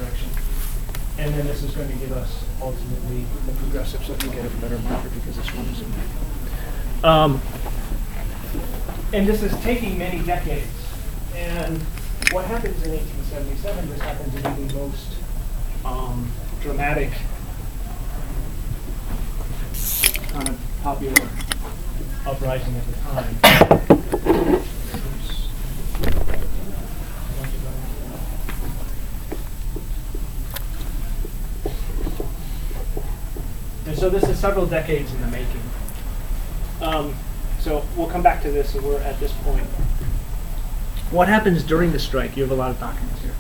direction. And then this is going to give us ultimately the progressive, so if you get a better marker because this one isn't. And this is taking many decades. And what happens in 1877, this happens to be the most dramatic kind of popular uprising at the time. And so this is several decades in the making. So we'll come back to this, so we're at this point. What happens during the strike? You have a lot of documents here.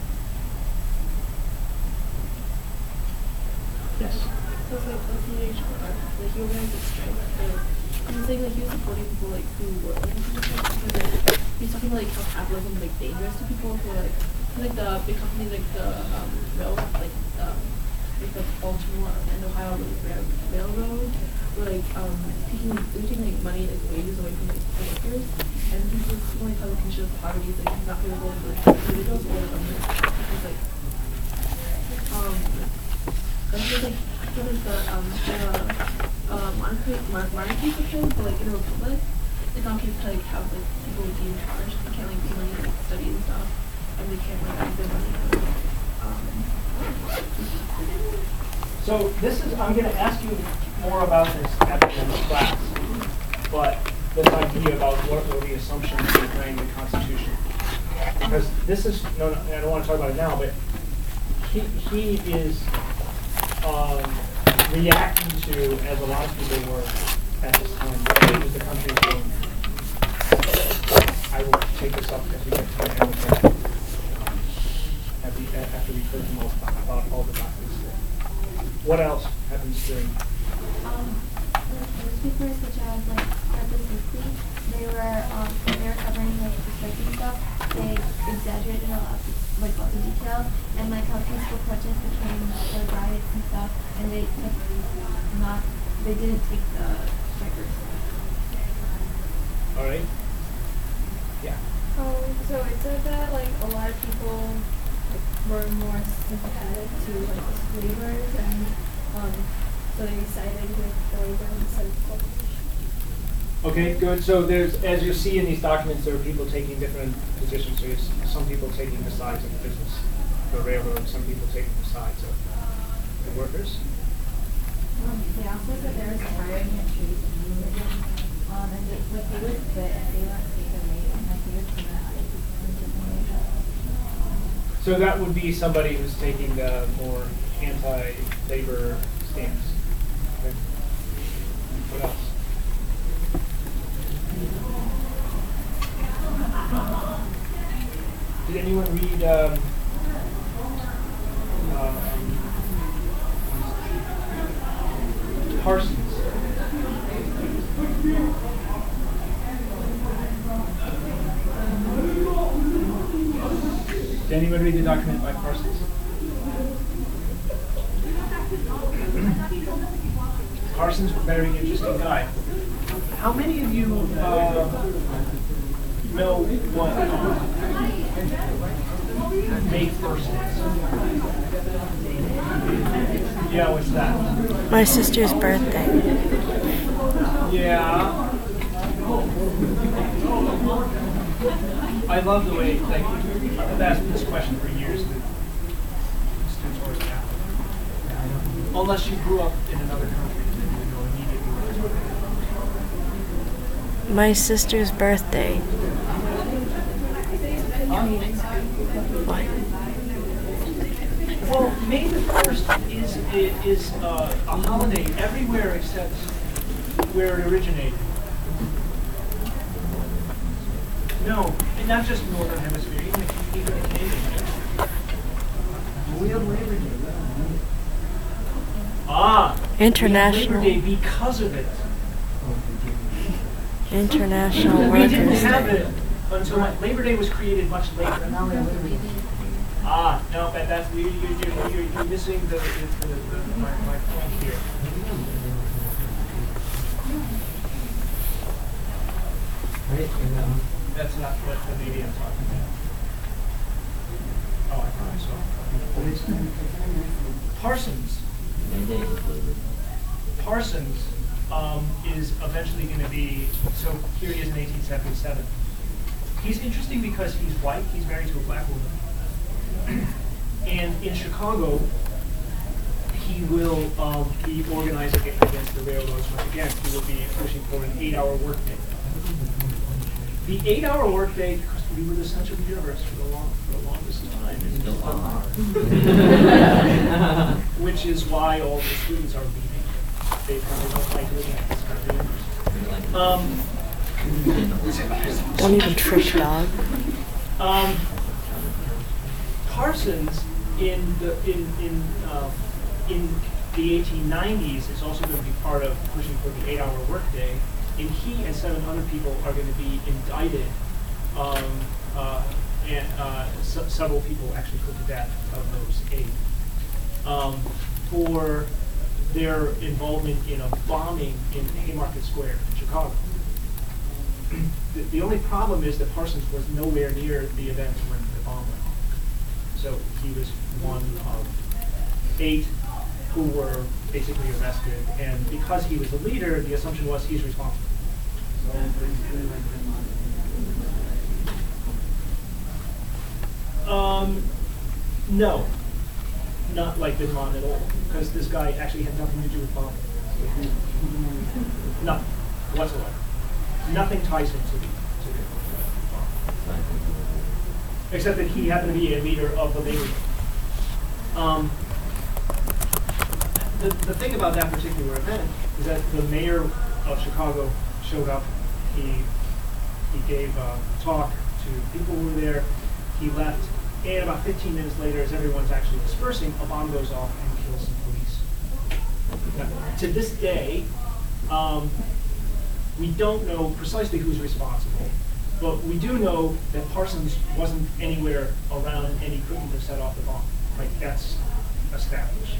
Yes? So it's like the teenage like he organized a strike. He's saying like he was supporting people like who were like he's talking about like how capitalism is like dangerous to people who are like the big companies like the the Baltimore and Ohio Railroad were like taking like money like wages away from like the workers, and people like how the condition of poverty is like not favorable for individuals or the government. It's like that's just like monarchy system, but like in a republic, it's not okay to like have like people be in charge. They can't like do money like study and stuff, and they can't like use their money. So this is, I'm going to ask you more about this at the end of class, but this idea about what were the assumptions behind the Constitution. Because this is, no, I don't want to talk about it now, but he is reacting to, as a lot of people were at this time, what changes the country is doing. I will take this up as we get to the end of the after we've heard about all the documents. What else happens during? Newspapers such as like Harper's Weekly, they were covering like the strike and stuff. They exaggerated a lot, like lots of detail, and like how peaceful protests became the riots and stuff, and they didn't take the strikers. All right. Yeah. So it said that like a lot of people were more sympathetic to like the laborers, and so they sided with the labor instead of the corporation. Okay, good. So there's, as you see in these documents, there are people taking different positions. So there's some people taking the sides of the business, the railroad, some people taking the sides of the workers. They also said there was hiring and trees and they would quit if they weren't taken late, and like they would come out. So that would be somebody who's taking the more anti-labor stance. Okay. What else? Did anyone read Parsons? Did anyone read the document by Parsons? Parsons was a very interesting guy. How many of you know what May 1st is? Yeah, what's that? My sister's birthday. Yeah. I love the way, like, I've asked this question for years to students always ask. Unless you grew up in another country, then you know immediately what it's about. My sister's birthday. What? Well, May the 1st is a holiday everywhere except where it originated. No, and not just Northern Hemisphere, even the Canadian. We have Labor Day. International. We have Labor Day because of it. International We didn't Workers' have Day. it until Labor Day was created much later. No, that's you're missing my point here. That's not what the media I'm talking about. Oh, I thought I saw. Parsons. Parsons is eventually going to be, so here he is in 1877. He's interesting because he's white, he's married to a black woman. And in Chicago, he will be organizing against the railroads once again. He will be pushing for an 8-hour workday. The 8-hour workday, because we were the center of the universe for the longest time. Which is why all the students are leaving. They probably don't like living at this kind of universe. Don't even trick dog. Parsons in the 1890s is also going to be part of pushing for the 8-hour workday, and he and 7 other people are going to be indicted, and several people actually put to death of those 8 for their involvement in a bombing in Haymarket Square in Chicago. The only problem is that Parsons was nowhere near the event when the bomb went off. So he was one of 8 who were basically arrested, and because he was the leader, the assumption was he's responsible. No, not like Bin Laden at all, because this guy actually had nothing to do with bombing. Nothing whatsoever. Nothing ties him to the bomb. Except that he happened to be a leader of the labor movement. The thing about that particular event is that the mayor of Chicago showed up. He gave a talk to people who were there. He left, and about 15 minutes later, as everyone's actually dispersing, a bomb goes off and kills some police. Now, to this day, we don't know precisely who's responsible, but we do know that Parsons wasn't anywhere around and he couldn't have set off the bomb. Like, that's established.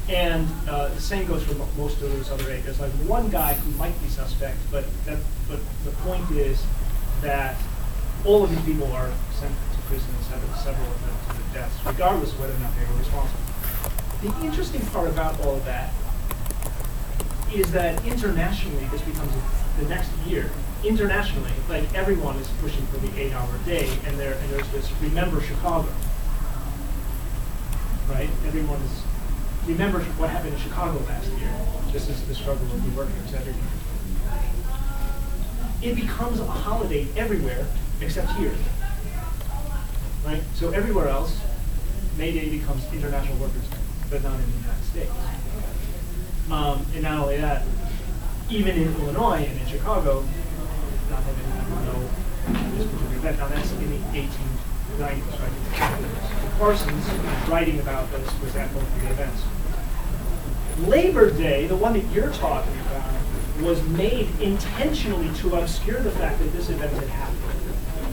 And the same goes for most of those other 8. There's like one guy who might be suspect, but the point is that all of these people are sent to prison, several of them to the deaths, regardless of whether or not they were responsible. The interesting part about all of that is that internationally, this becomes the next year. Internationally, like everyone is pushing for the 8-hour day, and there's this Remember Chicago, right? Everyone is remember what happened in Chicago last year. This is the struggle of the workers everywhere. It becomes a holiday everywhere except here, right? So everywhere else, May Day becomes International Workers' Day, but not in the United States. And not only that, even in Illinois and in Chicago, not that many people know this particular event. Now that's in the 1890s, right? Parsons, writing about this, was at both of the events. Labor Day, the one that you're talking about, was made intentionally to obscure the fact that this event had happened.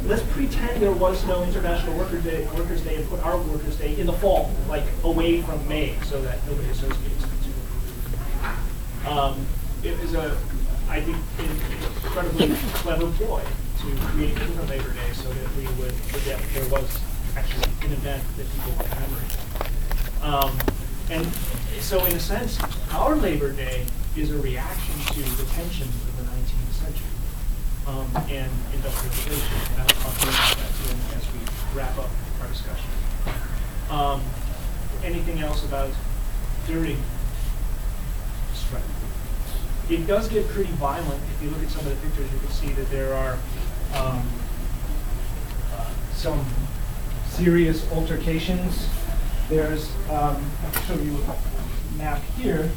Let's pretend there was no International Workers' Day, and put our Workers' Day in the fall, like away from May, so that nobody associates the two. It was I think, an incredibly clever ploy to create a different Labor Day so that we would forget that there was actually an event that people were commemorating. And so in a sense, our Labor Day is a reaction to the tensions of the 19th century and industrialization. And I'll talk more about that too as we wrap up our discussion. Anything else about during strike? It does get pretty violent. If you look at some of the pictures, you can see that there are some serious altercations. There's, I'll show you a map here.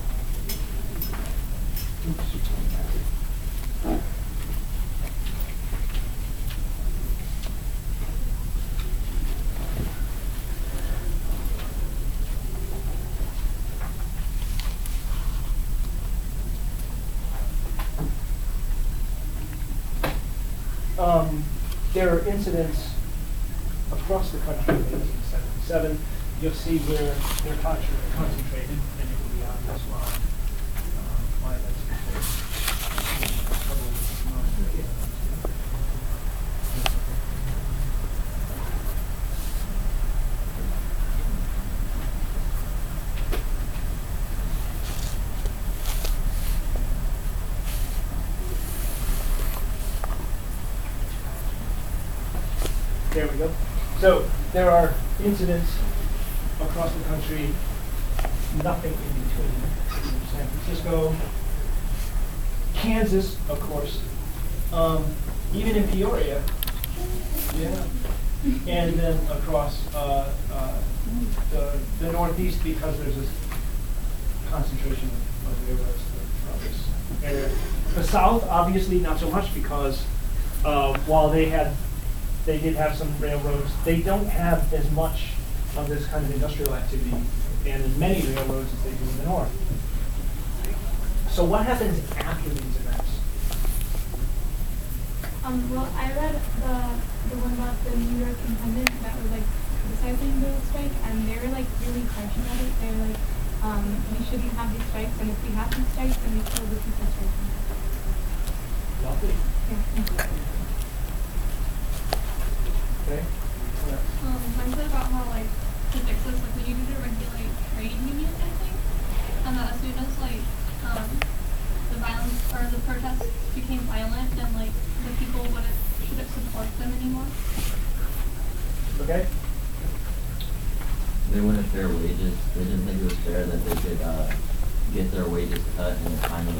There are incidents across the country in 1877. You'll see where they're concentrated, and it will be obvious why that's the case. So there are incidents across the country, nothing in between. San Francisco, Kansas, of course, even in Peoria, yeah, and then across the Northeast, because there's this concentration of railroads throughout this area. The South, obviously, not so much, because while they did have some railroads, they don't have as much of this kind of industrial activity and as many railroads as they do in the North. So what happens after these events? Well, I read the one about the New York independent that was like criticizing the strike, and they were like really harsh about it. They were like, we shouldn't have these strikes, and if we have these strikes, then we kill the people striking. Lovely. Yeah. Okay. Mine said about how like to fix this, like we needed to regulate trade unions, I think, and that as soon as like the violence or the protests became violent, then like the people shouldn't support them anymore. Okay. They wanted fair wages. They didn't think it was fair that they could get their wages cut in a kind of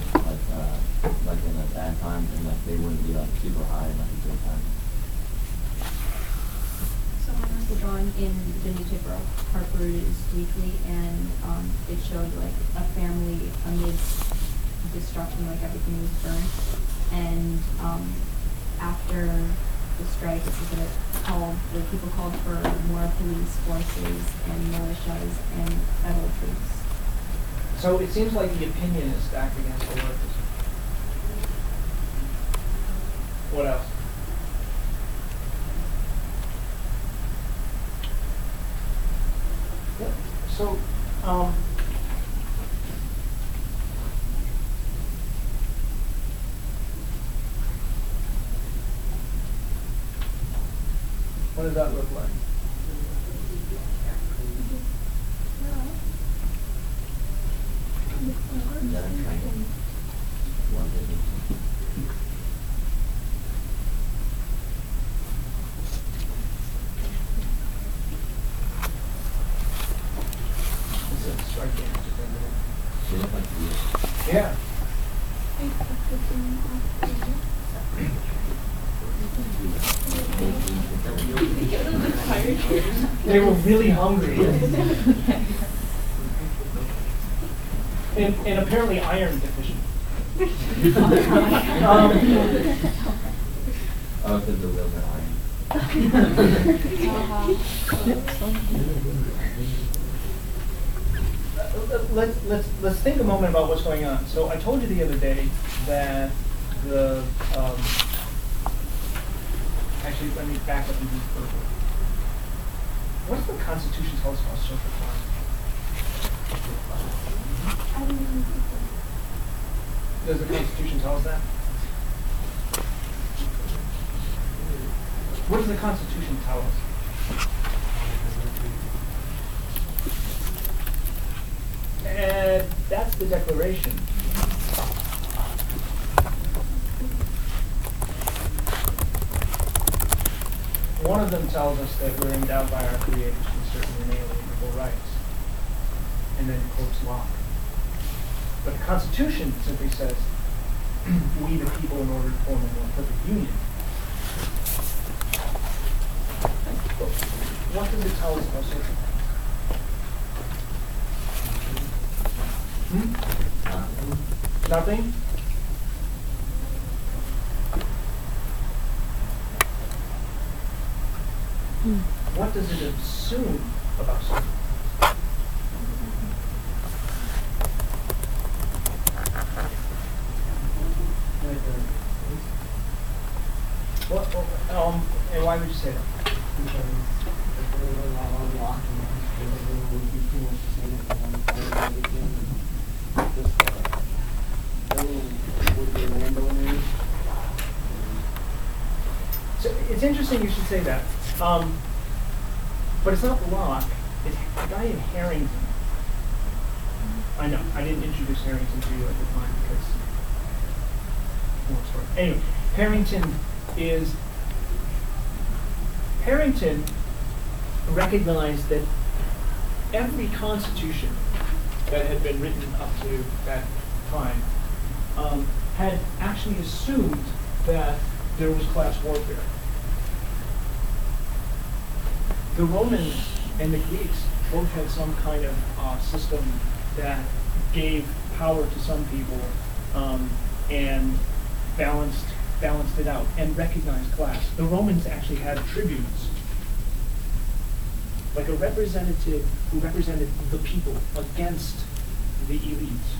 like in a bad time, and like they wouldn't be like super high in like a good time. So The drawing in the newspaper Harper's Weekly, and it showed like a family amidst destruction, like everything was burnt, and after the strike, this is what it called, the people called for more police forces and militias and federal troops. So it seems like the opinion is stacked against the workers. What else? So, what does that look like? Is that a train? One business. It's a striking They look like you. Yeah. They were really hungry. And apparently iron deficient. Oh, because the wheels are iron. Let's think a moment about what's going on. So I told you the other day that the actually let me back up and do further. What does the Constitution tell us about social class? Does the Constitution tell us that? What does the Constitution tell us? And that's the Declaration. One of them tells us that we're endowed by our creators with certain inalienable rights, and then quotes Locke. But the Constitution simply says, we the people in order to form a more perfect union. What does it tell us about social class? Nothing? What does it assume about social class? And why would you say that? So it's interesting you should say that. But it's not Locke, it's a guy in Harrington. I know, I didn't introduce Harrington to you at the time because, long story. Anyway, Harrington recognized that every constitution that had been written up to that time had actually assumed that there was class warfare. The Romans and the Greeks both had some kind of system that gave power to some people and balanced it out and recognized class. The Romans actually had tribunes, like a representative who represented the people against the elites.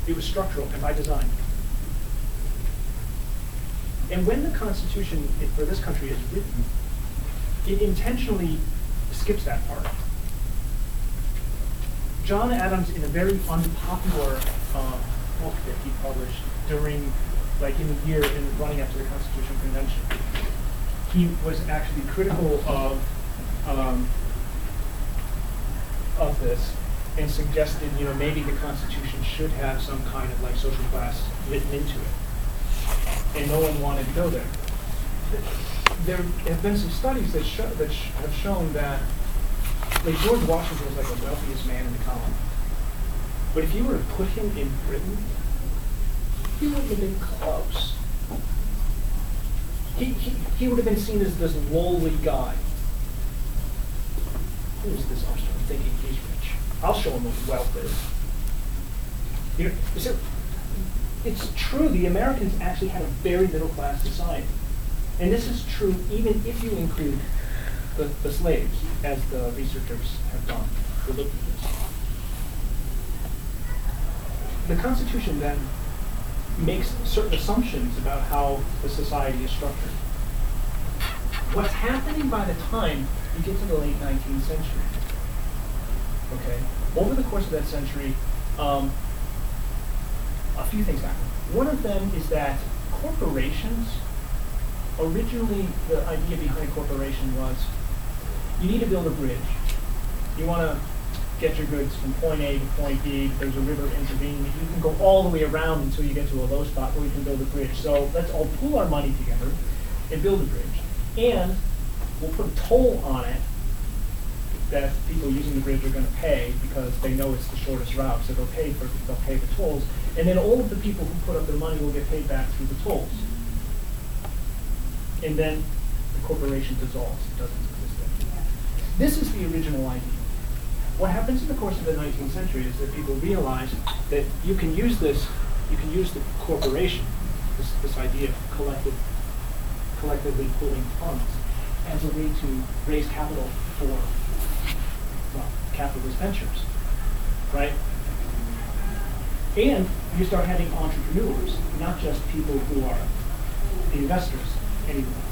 It was structural and by design. And when the Constitution for this country is written, it intentionally skips that part. John Adams, in a very unpopular book that he published during, like in the year in running up to the Constitutional Convention, he was actually critical of this and suggested, maybe the Constitution should have some kind of like social class written into it, and no one wanted to go there. There have been some studies that have shown that, like, George Washington was like the wealthiest man in the colony. But if you were to put him in Britain, he wouldn't have been close. He would have been seen as this lowly guy. Who is this upstart thinking he's rich? I'll show him what wealth is. So it's true, the Americans actually had a very middle class society. And this is true even if you include the slaves, as the researchers have done who looked at this. The Constitution then makes certain assumptions about how the society is structured. What's happening by the time you get to the late 19th century? Okay, over the course of that century, a few things happen. One of them is that corporations, originally the idea behind a corporation was you need to build a bridge. You want to get your goods from point A to point B. There's a river intervening. You can go all the way around until you get to a low spot where you can build a bridge. So let's all pool our money together and build a bridge. And we'll put a toll on it that people using the bridge are going to pay because they know it's the shortest route. So they'll pay the tolls. And then all of the people who put up their money will get paid back through the tolls. And then the corporation dissolves. It doesn't exist anymore. This is the original idea. What happens in the course of the 19th century is that people realize that you can use the corporation, this idea of collectively pooling funds, as a way to raise capital for capitalist ventures, right? And you start having entrepreneurs, not just people who are investors anymore.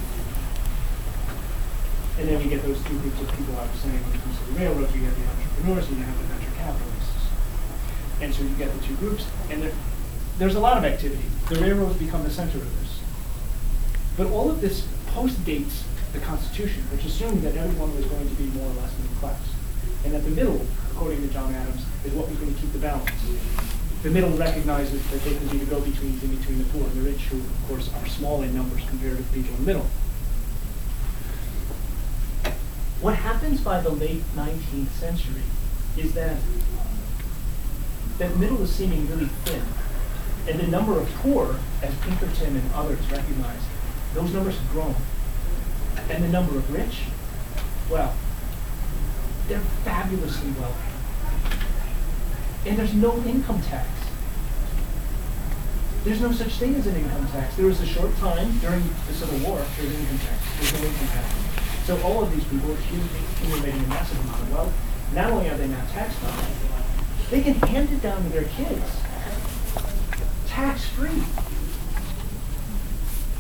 And then we get those two groups of people I was saying when it comes to the railroads. You get the entrepreneurs and you have the venture capitalists. And so you get the two groups, and there's a lot of activity. The railroads become the center of this. But all of this post-dates the Constitution, which assumed that everyone was going to be more or less middle class. And that the middle, according to John Adams, is what was going to keep the balance. The middle recognizes that they can be the go-betweens in between the poor and the rich, who, of course, are small in numbers compared to the people in the middle. What happens by the late 19th century is that middle is seeming really thin. And the number of poor, as Pinkerton and others recognized, those numbers have grown. And the number of rich, well, they're fabulously wealthy. And there's no income tax. There's no such thing as an income tax. There was a short time during the Civil War, there's an income tax. There's no income tax. So all of these people are accumulating a massive amount of wealth. Not only are they not taxed on it, they can hand it down to their kids, tax-free.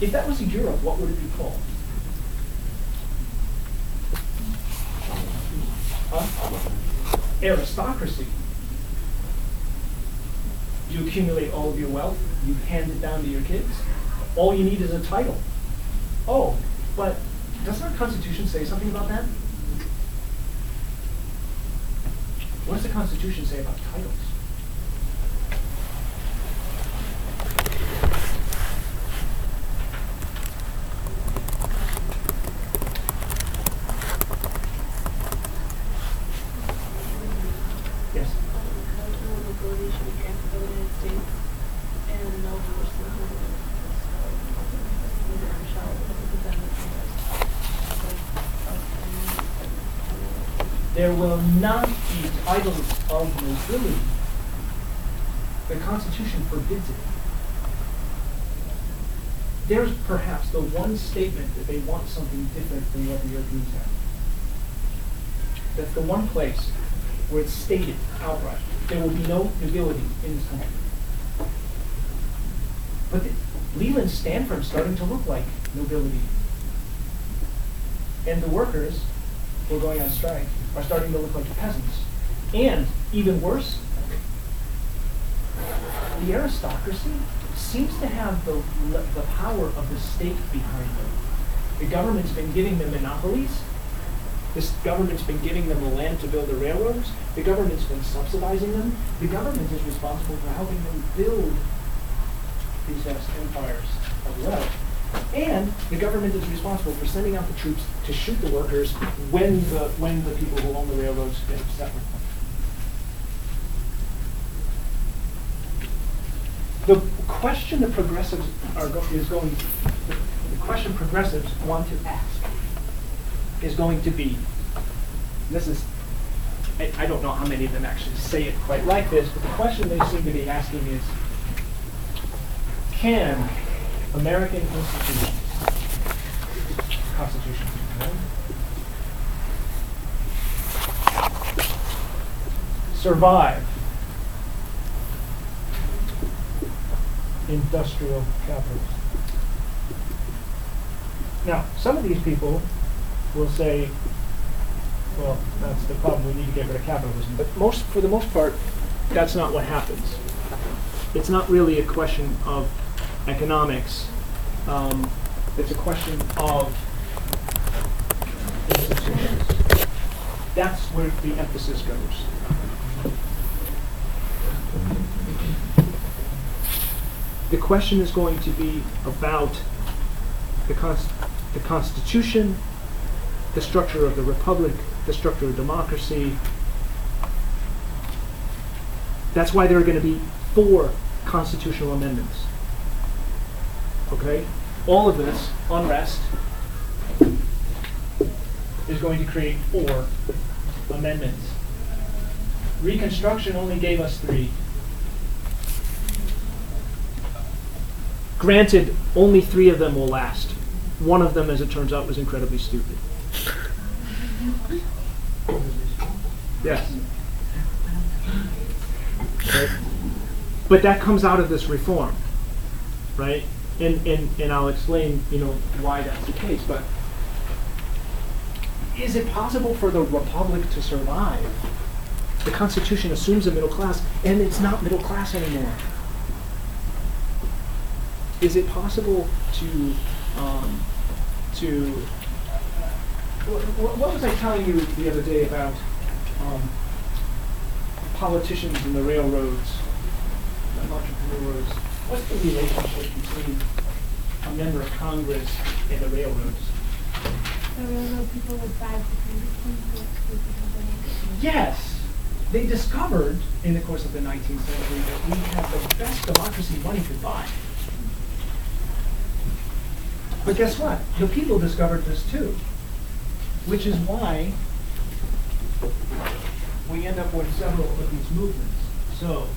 If that was in Europe, what would it be called? Aristocracy. You accumulate all of your wealth, you hand it down to your kids. All you need is a title. Oh, but doesn't our Constitution say something about that? What does the Constitution say about titles? there will not be titles of nobility. The Constitution forbids it. There's perhaps the one statement that they want something different than what the Europeans have. That's the one place where it's stated outright. There will be no nobility in this country. But Leland's Stanford's starting to look like nobility. And the workers who are going on strike are starting to look like the peasants. And, even worse, the aristocracy seems to have the power of the state behind them. The government's been giving them monopolies. This government's been giving them the land to build the railroads. The government's been subsidizing them. The government is responsible for helping them build these vast empires of wealth. And the government is responsible for sending out the troops to shoot the workers when the people who own the railroads get upset with them. The question the progressives the question progressives want to ask is going to be, this is, I don't know how many of them actually say it quite like this, but the question they seem to be asking is, can American institutions, Constitution, survive industrial capitalism? Now, some of these people will say, well, that's the problem, we need to get rid of capitalism. But for the most part, that's not what happens. It's not really a question of economics. It's a question of institutions. That's where the emphasis goes. The question is going to be about the Constitution, the structure of the republic, the structure of democracy. That's why there are going to be 4 constitutional amendments. Okay? All of this unrest is going to create 4 amendments. Reconstruction only gave us 3. Granted, only 3 of them will last. One of them, as it turns out, was incredibly stupid. Yes. Right? But that comes out of this reform, right? And I'll explain, why that's the case. But is it possible for the republic to survive? The Constitution assumes a middle class, and it's not middle class anymore. Is it possible what was I telling you the other day about politicians and the railroads, the entrepreneurs? What's the relationship between a member of Congress and the railroads? The railroad people would buy the Yes. They discovered in the course of the 19th century that we had the best democracy money could buy. But guess what? The people discovered this too, which is why we end up with several of these movements. So,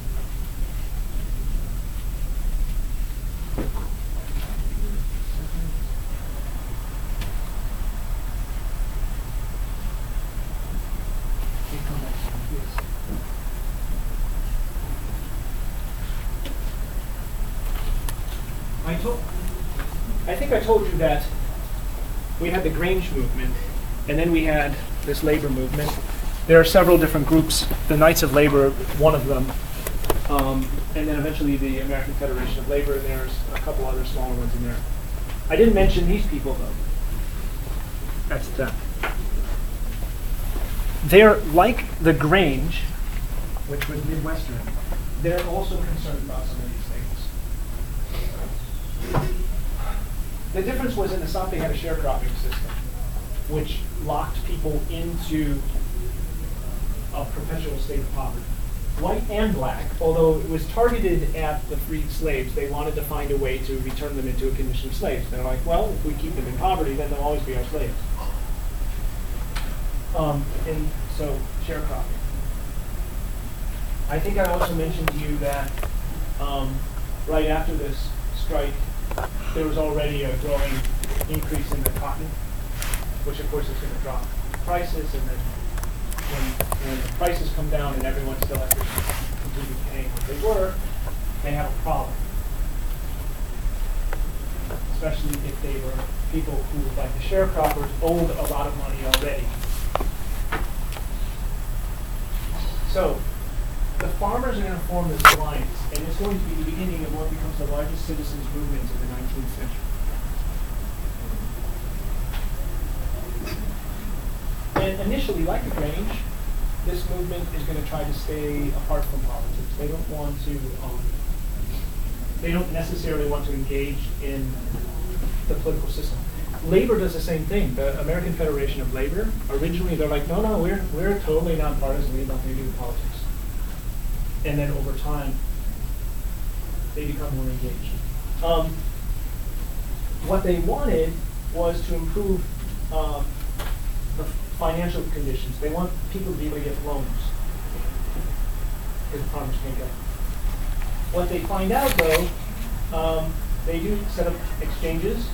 I think I told you that we had the Grange movement, and then we had this labor movement. There are several different groups. The Knights of Labor, one of them, and then eventually the American Federation of Labor, and there's a couple other smaller ones in there. I didn't mention these people, though. That's them. They're like the Grange, which was Midwestern. They're also concerned about some of these things. The difference was in the South they had a sharecropping system, which locked people into a perpetual state of poverty. White and black, although it was targeted at the freed slaves, they wanted to find a way to return them into a condition of slaves. They're like, well, if we keep them in poverty, then they'll always be our slaves. And so sharecropping. I think I also mentioned to you that right after this strike, there was already a growing increase in the cotton, which of course is going to drop prices, and then when the prices come down and everyone still has to continue paying what they were, they have a problem. Especially if they were people who, like the sharecroppers, owed a lot of money already. So the farmers are going to form this alliance, and it's going to be the beginning of what becomes the largest citizens' movement of the 19th century. And initially, like the Grange, this movement is going to try to stay apart from politics. They don't want to, they don't necessarily want to engage in the political system. Labor does the same thing. The American Federation of Labor, originally they're like, no, we're totally nonpartisan. We have nothing to do with politics. And then over time, they become more engaged. What they wanted was to improve the financial conditions. They want people to be able to get loans because farmers can't get them. What they find out, though, they do set up exchanges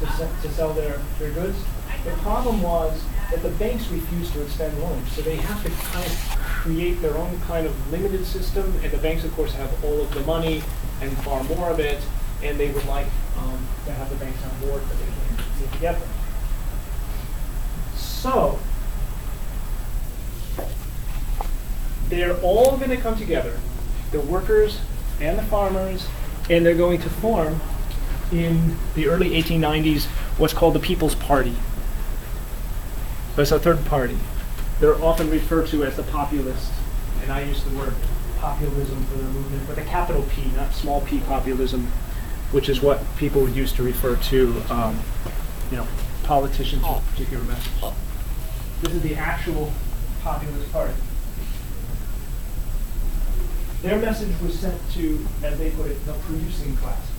to sell their goods. The problem was that the banks refused to extend loans, so they have to kind of create their own kind of limited system, and the banks, of course, have all of the money and far more of it, and they would like to have the banks on board, but they can't seem to get them. So, they're all going to come together, the workers and the farmers, and they're going to form, in the early 1890s, what's called the People's Party. It's a third party. They're often referred to as the populists, and I use the word populism for the movement, with a capital P, not small p populism, which is what people would use to refer to, politicians with a particular message. This is the actual populist party. Their message was sent to, as they put it, the producing classes.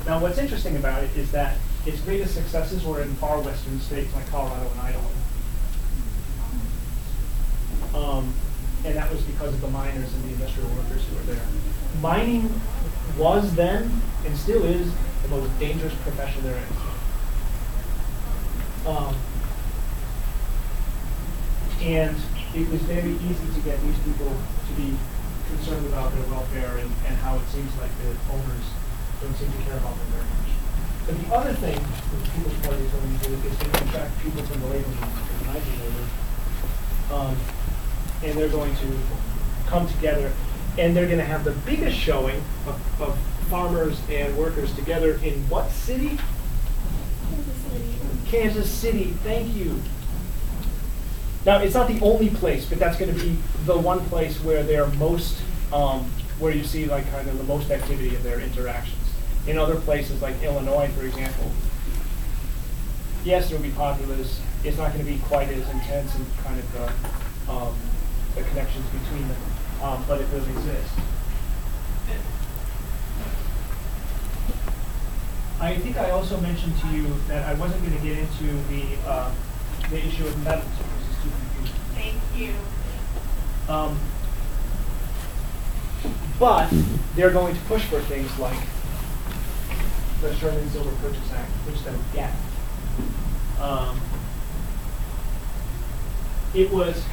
Now, what's interesting about it is that its greatest successes were in far western states like Colorado and Idaho. And that was because of the miners and the industrial workers who were there. Mining was then, and still is, the most dangerous profession there is. And it was very easy to get these people to be concerned about their welfare and how it seems like the owners don't seem to care about them very much. But the other thing that the People's Party is going to do is going to attract people from the labor movement, from the migrant labor, and they're going to come together, and they're going to have the biggest showing of farmers and workers together in what city? Kansas City. Kansas City, thank you. Now, it's not the only place, but that's going to be the one place where they're most, where you see like kind of the most activity of their interactions. In other places like Illinois, for example, yes, there will be populace. It's not going to be quite as intense and kind of the connections between them, but it will exist. I think I also mentioned to you that I wasn't going to get into the issue of metals because it's too confusing. Thank you. But they're going to push for things like the Sherman-Silver Purchase Act, which they would get. It was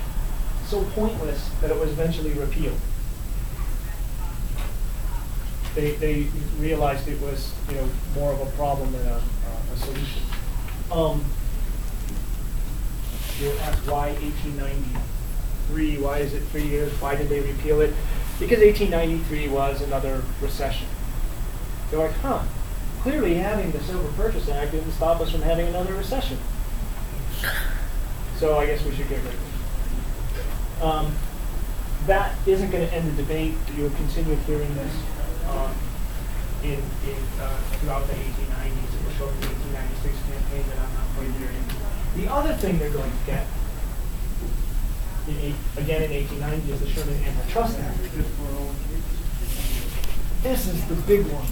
so pointless that it was eventually repealed. They realized it was more of a problem than a solution. You'll ask why 1893? Why is it 3 years? Why did they repeal it? Because 1893 was another recession. They're like, clearly having the Silver Purchase Act didn't stop us from having another recession. So I guess we should get rid of it. That isn't going to end the debate. You'll continue hearing this throughout the 1890s. It will show up in the 1896 campaign that I'm not quite there in. The other thing they're going to get, again in 1890, is the Sherman Antitrust Act. This is the big one.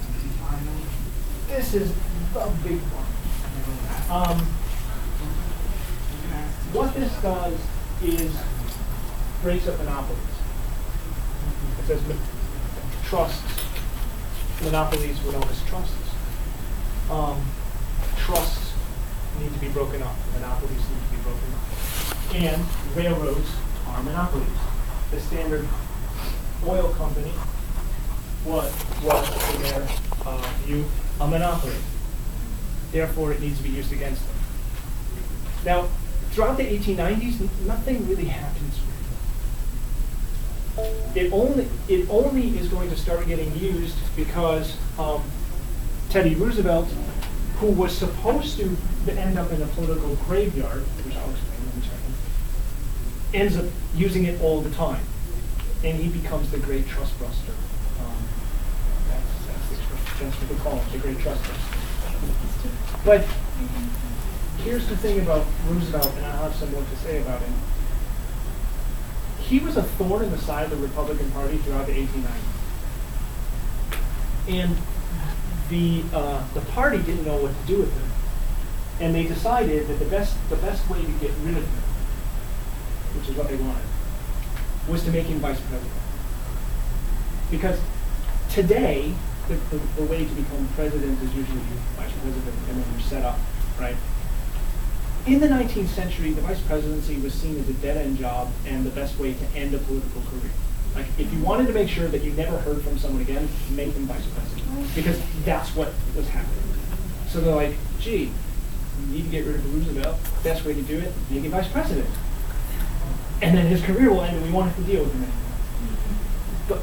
This is the big one. What this does is breaks up monopolies. It says trusts, monopolies with almost trusts. Trusts need to be broken up. Monopolies need to be broken up. And railroads are monopolies. The Standard Oil Company was in their view, a monopoly. Therefore, it needs to be used against them. Now, throughout the 1890s, nothing really happens. It only is going to start getting used because Teddy Roosevelt, who was supposed to end up in a political graveyard, which I'll explain in a second, ends up using it all the time. And he becomes the great trust buster. That's what we call him, the great trust buster. But here's the thing about Roosevelt, and I'll have some more to say about him. He was a thorn in the side of the Republican Party throughout the 1890s. And the party didn't know what to do with him. And they decided that the best way to get rid of him, which is what they wanted, was to make him vice president. Because today, the way to become president is usually vice president and then you're set up, right? In the 19th century, the vice presidency was seen as a dead-end job and the best way to end a political career. Like, if you wanted to make sure that you never heard from someone again, make them vice president. Because that's what was happening. So they're like, gee, you need to get rid of Roosevelt. Best way to do it, make him vice president. And then his career will end and we won't have to deal with him anymore. But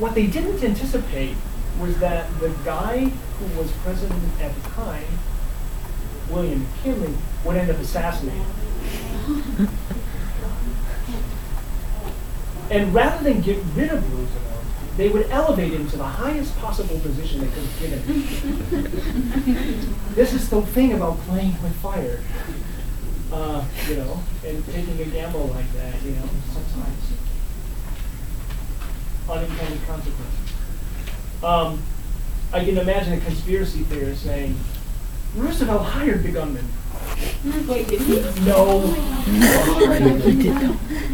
what they didn't anticipate was that the guy who was president at the time, William McKinley, would end up assassinated. And rather than get rid of Roosevelt, they would elevate him to the highest possible position they could have given him. This is the thing about playing with fire, and taking a gamble like that, sometimes. Unintended consequences. I can imagine a conspiracy theorist saying, Roosevelt hired the gunman. Wait, did he? No.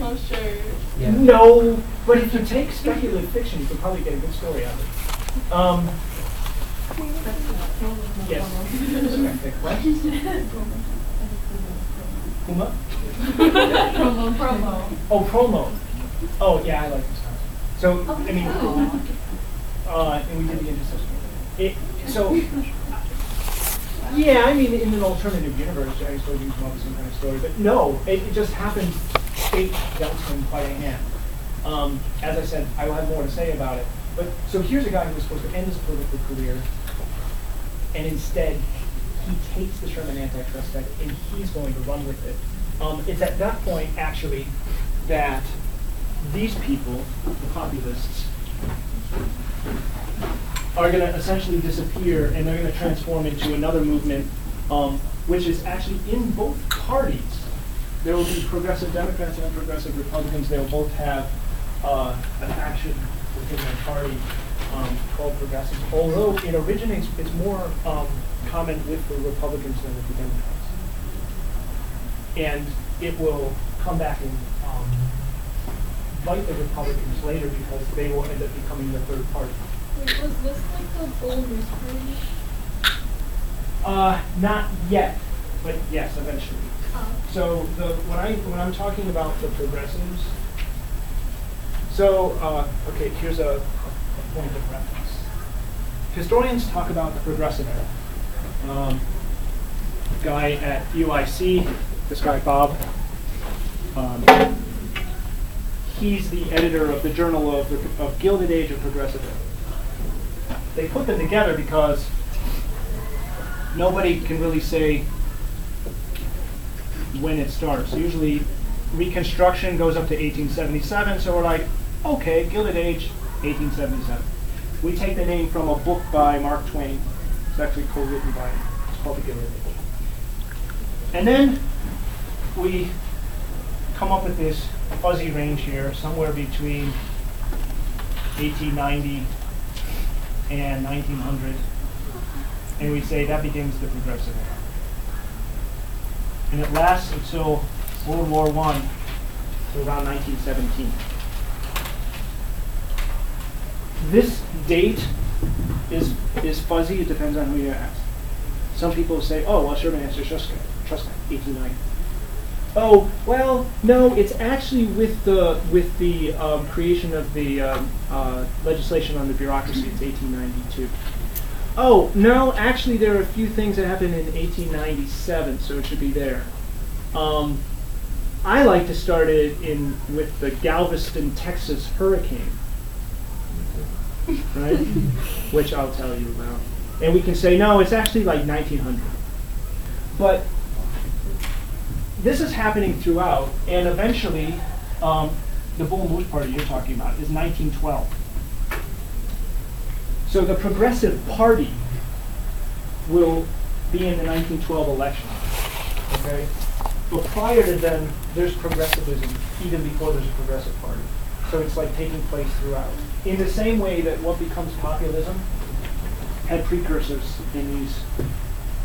Oh, sure. Yeah. No, but if you take speculative fiction, you could probably get a good story out of it. Yes. What? Puma? Promo. Oh, promo. Oh, yeah, I like this concept. So, I mean, and we did the intercession. Yeah, I mean, in an alternative universe, I suppose you can come up with some kind of story, but no, it just happened. Fate dealt him quite a hand. As I said, I will have more to say about it. But so here's a guy who was supposed to end his political career, and instead he takes the Sherman Antitrust Act and he's going to run with it. It's at that point, actually, that these people, the populists, are going to essentially disappear, and they're going to transform into another movement, which is actually in both parties. There will be progressive Democrats and progressive Republicans. They'll both have an action within their party called progressives, although it originates, it's more common with the Republicans than with the Democrats. And it will come back and bite the Republicans later because they will end up becoming the third party. Wait, was this like the Gold Moose Party? Not yet, but yes, eventually. Oh. So when I'm talking about the progressives, so okay, here's a point of reference. Historians talk about the progressive era. Guy at UIC, this guy Bob, he's the editor of the Journal of Gilded Age of Progressive Era. They put them together because nobody can really say when it starts. Usually Reconstruction goes up to 1877, so we're like, okay, Gilded Age, 1877. We take the name from a book by Mark Twain. It's actually co-written by him. It's called The Gilded Age. And then we come up with this fuzzy range here, somewhere between 1890 and 1900, and we say that begins the progressive era. and it lasts until World War I, so around 1917. This date is fuzzy. It depends on who you ask. Some people say, "Oh, well, Sherman answers Truscott, 1890." Oh, well, no, it's actually with the creation of the legislation on the bureaucracy. It's 1892. Oh, no, actually, there are a few things that happened in 1897, so it should be there. I like to start it with the Galveston, Texas hurricane, right? Which I'll tell you about. And we can say, no, it's actually like 1900. But this is happening throughout, and eventually, the Bull Moose Party you're talking about is 1912. So the Progressive Party will be in the 1912 election, okay? But prior to then, there's progressivism, even before there's a Progressive Party. So it's like taking place throughout. In the same way that what becomes populism had precursors in these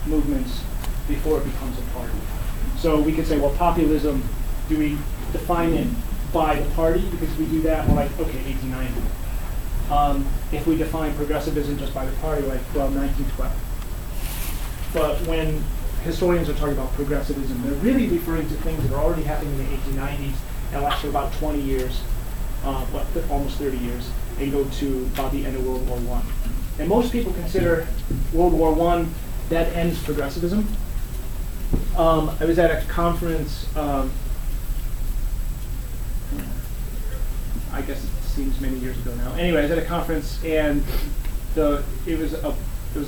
movements before it becomes a party. So we could say, well, populism, do we define it by the party? Because if we do that, we're like, okay, 1890. If we define progressivism just by the party, like, well, 1912. But when historians are talking about progressivism, they're really referring to things that are already happening in the 1890s and last for about 20 years, almost 30 years, and go to about the end of World War I. And most people consider World War I, that ends progressivism. I was at a conference, I guess it seems many years ago now. Anyway, I was at a conference, and it was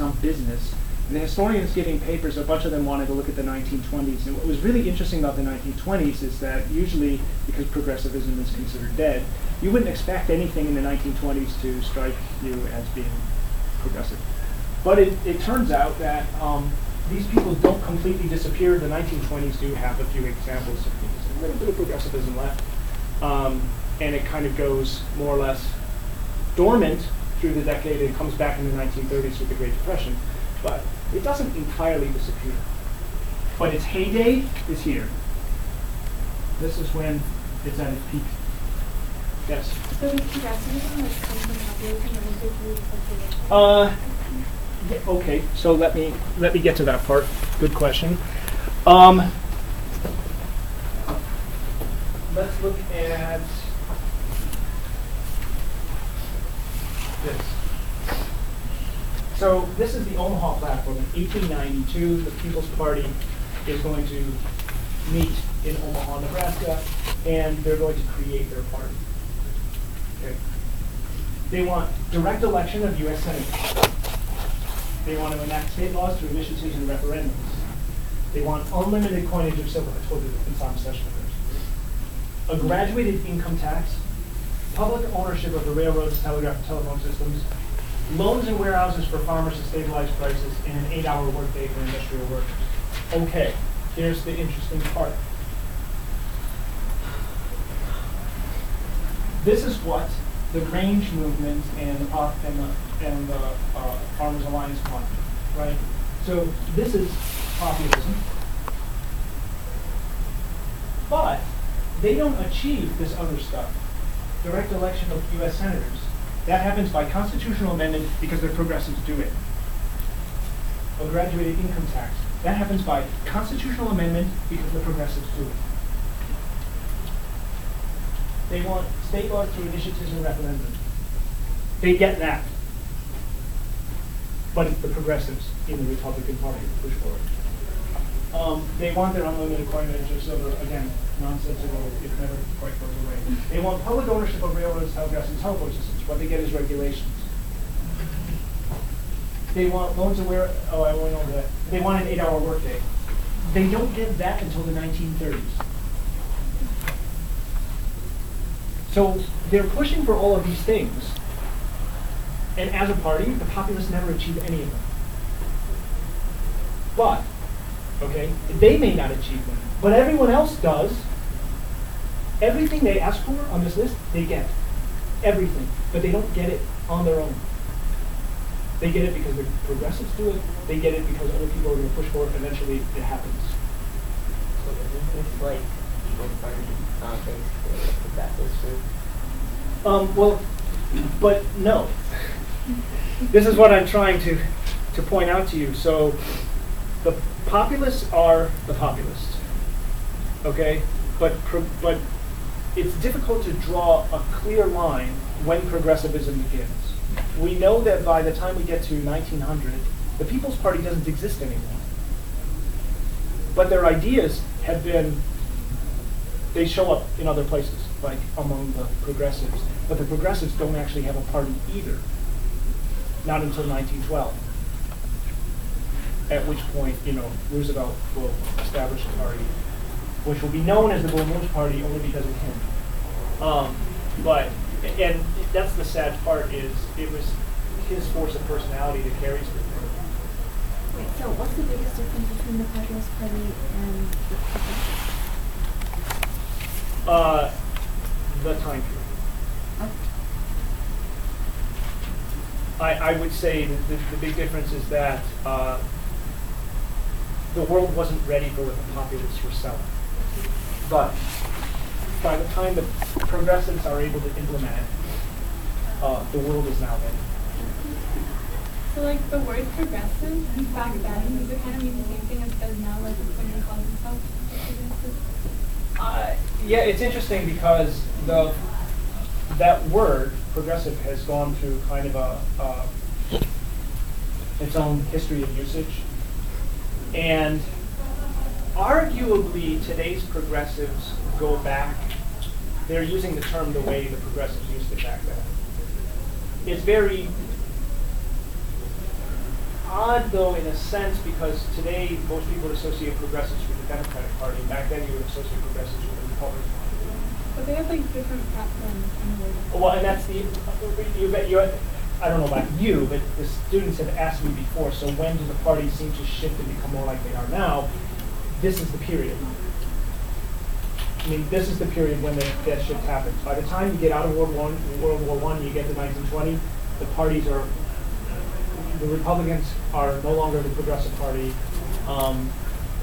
on business. And the historians giving papers, a bunch of them wanted to look at the 1920s. And what was really interesting about the 1920s is that usually, because progressivism is considered dead, you wouldn't expect anything in the 1920s to strike you as being progressive. But it turns out that these people don't completely disappear. The 1920s do have a few examples of things. A little bit of progressivism left. And it kind of goes more or less dormant through the decade and comes back in the 1930s with the Great Depression. But it doesn't entirely disappear. But its heyday is here. This is when it's at its peak. Yes? So does progressivism like come from populism or is it really something? Yeah, okay, so let me get to that part. Good question. Let's look at this. So this is the Omaha platform. In 1892, the People's Party is going to meet in Omaha, Nebraska, and they're going to create their party. Okay. They want direct election of U.S. senators. They want to enact state laws through initiatives and referendums. They want unlimited coinage of silver. I told you in some session a graduated income tax, public ownership of the railroads, telegraph, and telephone systems, loans and warehouses for farmers to stabilize prices, and an 8-hour workday for industrial workers. Okay, here's the interesting part. This is what the Grange movement and the Farmers Alliance want, right? So this is populism, but they don't achieve this other stuff. Direct election of U.S. senators. That happens by constitutional amendment because the progressives do it. A graduated income tax. That happens by constitutional amendment because the progressives do it. They want state laws through initiatives and referendums. They get that. But it's the progressives in the Republican Party who push for it. They want their unlimited coinage of silver. Again, nonsensical. It never quite goes away. They want public ownership of railroads, telegraphs, and telephone systems. What they get is regulations. They want loans and I went over that. They want an 8-hour workday. They don't get that until the 1930s. So they're pushing for all of these things. And as a party, the populists never achieve any of them. But, okay, they may not achieve them, but everyone else does. Everything they ask for on this list, they get. Everything. But they don't get it on their own. They get it because the progressives do it. They get it because other people are going to push for it. Eventually, it happens. It's like People's Party, basically, if that is true. Well, but no. This is what I'm trying to point out to you. So the populists are the populists, okay? But it's difficult to draw a clear line when progressivism begins. We know that by the time we get to 1900, the People's Party doesn't exist anymore. But their ideas have been, they show up in other places, like among the progressives. But the progressives don't actually have a party either. Not until 1912. At which point, Roosevelt will establish a party, which will be known as the Balloon Party only because of him. And that's the sad part, is it was his force of personality that carries the thing. Wait, so what's the biggest difference between the Populist Party and the Progressive? The time period. Okay. I would say that the big difference is that the world wasn't ready for what the populists were selling. But by the time the progressives are able to implement it, the world is now ready. So like the word progressive back then, does it kind of mean the same thing as now, like when someone calls themselves progressive? Yeah, it's interesting because that word progressive has gone through kind of its own history of usage, and arguably today's progressives go back. They're using the term the way the progressives used it back then. It's very odd, though, in a sense, because today most people would associate progressives with the Democratic Party. Back then, you would associate progressives with the Republican Party. But they have like different platforms in a way. Well, and that's I don't know about you, but the students have asked me before, so when do the parties seem to shift and become more like they are now? This is the period. I mean, this is the period when that shift happens. By the time you get out of World War I, you get to 1920, the parties are, the Republicans are no longer the Progressive Party.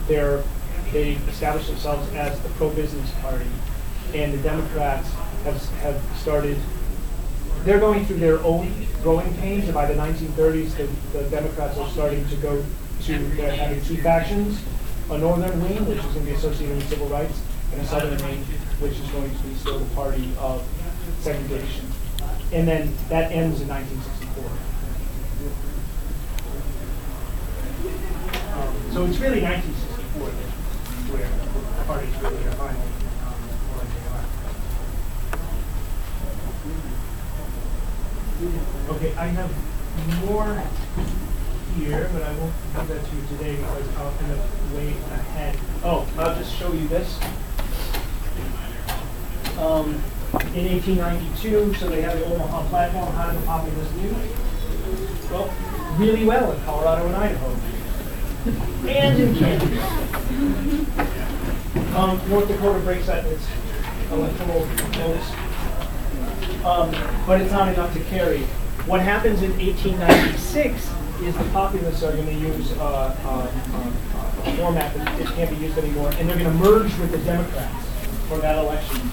They established themselves as the pro-business party, and the Democrats have started, they're going through their own growing pains, and by the 1930s, the Democrats are starting to go to, they're having two factions, a northern wing, which is going to be associated with civil rights, and a southern wing, which is going to be still the party of segregation. And then that ends in 1964. So it's really 1964 where the parties really are finally like they are. Okay, I have more here, but I won't give that to you today because I'll end up way ahead. Oh, I'll just show you this. In 1892, so they had the Omaha platform. How did the populists do? Well, really well in Colorado and Idaho. And in Kansas. North Dakota breaks out its electoral votes. But it's not enough to carry. What happens in 1896 is the populists are going to use a format that can't be used anymore, and they're going to merge with the Democrats for that election.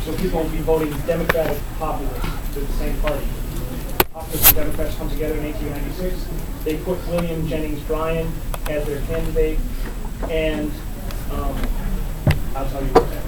So people will be voting Democratic populists to the same party. Populists and Democrats come together in 1896. They put William Jennings Bryan as their candidate, and I'll tell you what that